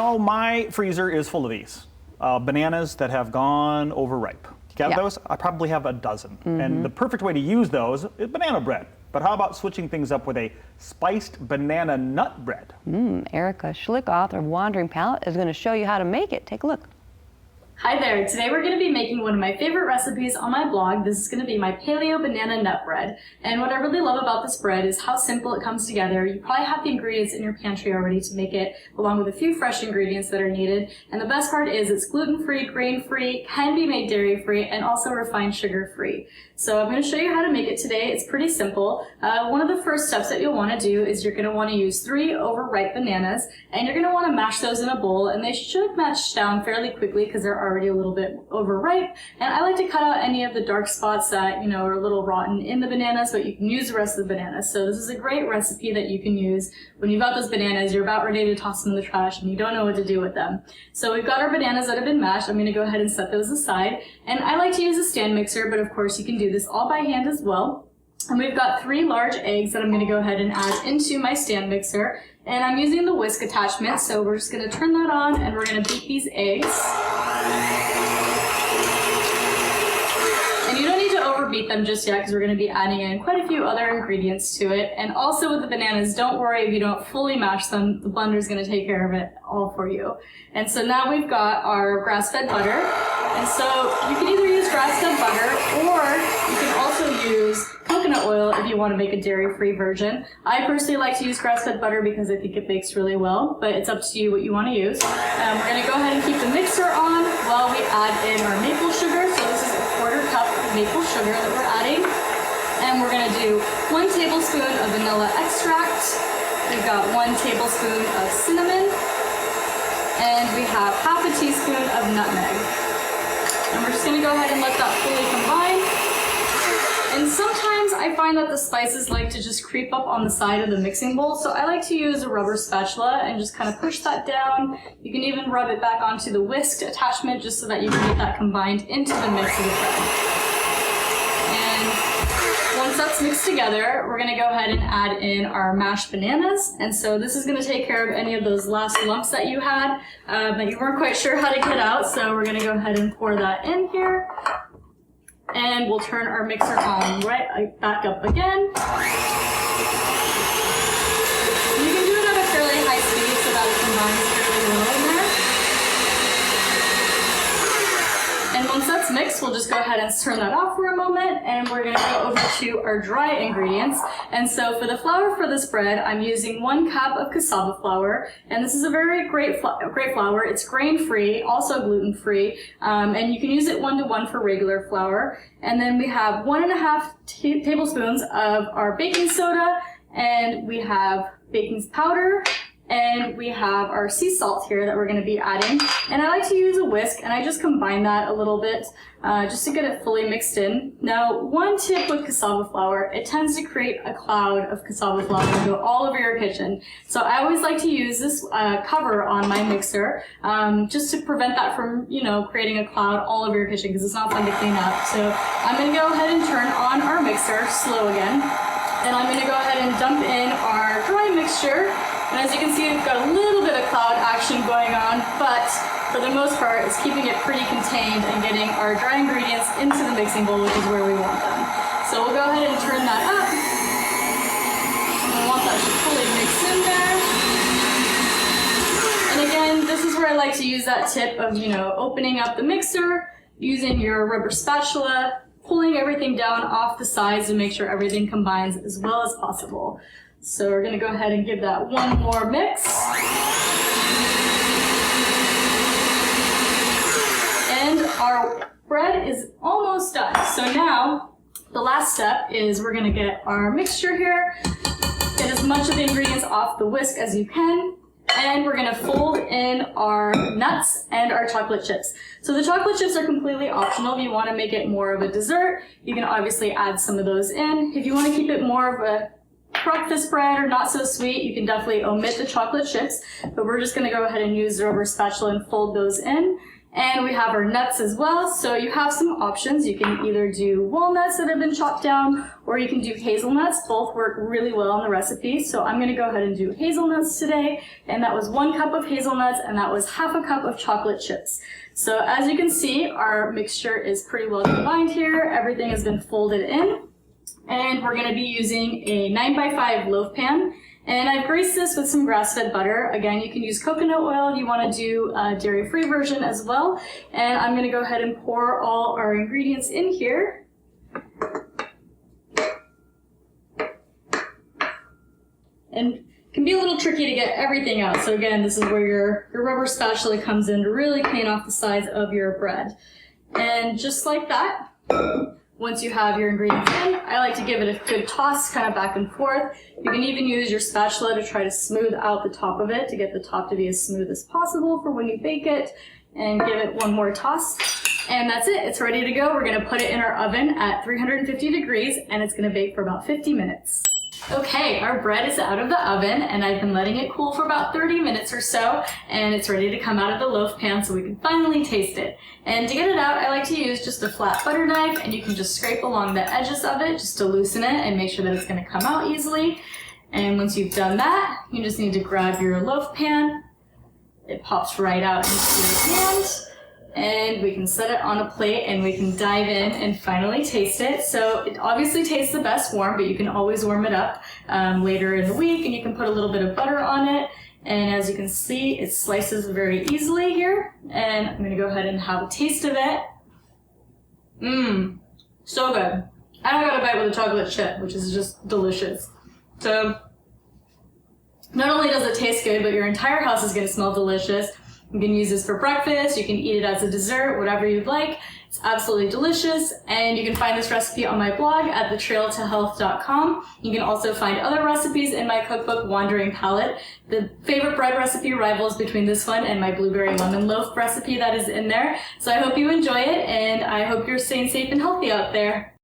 know, my freezer is full of these bananas that have gone overripe. You got those? I probably have a dozen. And the perfect way to use those is banana bread. But how about switching things up with a spiced banana nut bread? Erica Schlick, author of Wandering Palate, is going to show you how to make it. Take a look. Hi there, today we're going to be making one of my favorite recipes on my blog. This is going to be my Paleo banana nut bread. And what I really love about this bread is how simple it comes together. You probably have the ingredients in your pantry already to make it, along with a few fresh ingredients that are needed. And the best part is it's gluten-free, grain-free, can be made dairy-free, and also refined sugar-free. So I'm going to show you how to make it today. It's pretty simple. One of the first steps that you'll want to do is you're going to want to use 3 overripe bananas, and you're going to want to mash those in a bowl, and they should mash down fairly quickly because they're already a little bit overripe. And I like to cut out any of the dark spots that, you know, are a little rotten in the bananas, but you can use the rest of the bananas. So this is a great recipe that you can use when you've got those bananas, you're about ready to toss them in the trash, and you don't know what to do with them. So we've got our bananas that have been mashed. I'm going to go ahead and set those aside. And I like to use a stand mixer, but of course you can do this all by hand as well. And we've got 3 large eggs that I'm going to go ahead and add into my stand mixer. And I'm using the whisk attachment, so we're just going to turn that on and we're going to beat these eggs. And you don't need to overbeat them just yet because we're going to be adding in quite a few other ingredients to it. And also with the bananas, don't worry if you don't fully mash them, the blender's going to take care of it all for you. And so now we've got our grass-fed butter. And so you can either use grass-fed butter or you can also use coconut oil if you want to make a dairy-free version. I personally like to use grass-fed butter because I think it bakes really well, but it's up to you what you want to use. We're going to go ahead and keep the mixer on while we add in our maple sugar. So this is a 1/4 cup of maple sugar that we're adding. And we're going to do 1 tablespoon of vanilla extract. We've got 1 tablespoon of cinnamon. And we have half a teaspoon of nutmeg. And we're just going to go ahead and let that fully combine. And sometimes I find that the spices like to just creep up on the side of the mixing bowl, so I like to use a rubber spatula and just kind of push that down. You can even rub it back onto the whisk attachment just so that you can get that combined into the mix of the bread. And once that's mixed together, we're going to go ahead and add in our mashed bananas. And so this is going to take care of any of those last lumps that you had that you weren't quite sure how to get out. So we're going to go ahead and pour that in here. And we'll turn our mixer on right back up again. You can do it at a fairly high speed so that it combines fairly well in there. And once that's mixed, we'll just go ahead and turn that off for a moment, and we're going to go over to our dry ingredients. And so for the flour for this bread, I'm using 1 cup of cassava flour, and this is a very great flour. It's grain-free, also gluten-free, and you can use it 1-to-1 for regular flour. And then we have 1.5 tablespoons of our baking soda, and we have baking powder, and we have our sea salt here that we're going to be adding. And I like to use a whisk, and I just combine that a little bit just to get it fully mixed in. Now, one tip with cassava flour, it tends to create a cloud of cassava flour and go all over your kitchen. So I always like to use this cover on my mixer just to prevent that from, you know, creating a cloud all over your kitchen because it's not fun to clean up. So I'm going to go ahead and turn on our mixer, slow again. And I'm going to go ahead and dump in our dry mixture. And as you can see, we've got a little bit of cloud action going on, but for the most part, it's keeping it pretty contained and getting our dry ingredients into the mixing bowl, which is where we want them. So we'll go ahead and turn that up. And we want that to fully mix in there. And again, this is where I like to use that tip of, you know, opening up the mixer, using your rubber spatula, pulling everything down off the sides to make sure everything combines as well as possible. So we're going to go ahead and give that one more mix. And our bread is almost done. So now the last step is we're going to get our mixture here, get as much of the ingredients off the whisk as you can, and we're going to fold in our nuts and our chocolate chips. So the chocolate chips are completely optional. If you want to make it more of a dessert, you can obviously add some of those in. If you want to keep it more of a breakfast bread or not so sweet, you can definitely omit the chocolate chips, but we're just going to go ahead and use the rubber spatula and fold those in. And we have our nuts as well, so you have some options. You can either do walnuts that have been chopped down, or you can do hazelnuts. Both work really well in the recipe, so I'm going to go ahead and do hazelnuts today. And that was 1 cup of hazelnuts, and that was half a cup of chocolate chips. So as you can see, our mixture is pretty well combined here. Everything has been folded in. And we're going to be using a 9x5 loaf pan. And I've greased this with some grass-fed butter. Again, you can use coconut oil if you want to do a dairy-free version as well. And I'm going to go ahead and pour all our ingredients in here. And it can be a little tricky to get everything out. So again, this is where your rubber spatula comes in to really clean off the sides of your bread. And just like that, once you have your ingredients in, I like to give it a good toss, kind of back and forth. You can even use your spatula to try to smooth out the top of it, to get the top to be as smooth as possible for when you bake it, and give it one more toss. And that's it, it's ready to go. We're gonna put it in our oven at 350 degrees, and it's gonna bake for about 50 minutes. Okay, our bread is out of the oven, and I've been letting it cool for about 30 minutes or so, and it's ready to come out of the loaf pan so we can finally taste it. And to get it out, I like to use just a flat butter knife, and you can just scrape along the edges of it just to loosen it and make sure that it's going to come out easily. And once you've done that, you just need to grab your loaf pan. It pops right out into your hand. And we can set it on a plate and we can dive in and finally taste it. So it obviously tastes the best warm, but you can always warm it up later in the week, and you can put a little bit of butter on it. And as you can see, it slices very easily here. And I'm gonna go ahead and have a taste of it. Mmm, so good. I got a bite with a chocolate chip, which is just delicious. So not only does it taste good, but your entire house is gonna smell delicious. You can use this for breakfast, you can eat it as a dessert, whatever you'd like. It's absolutely delicious, and you can find this recipe on my blog at thetrailtohealth.com. You can also find other recipes in my cookbook, Wandering Palate. The favorite bread recipe rivals between this one and my blueberry lemon loaf recipe that is in there. So I hope you enjoy it, and I hope you're staying safe and healthy out there.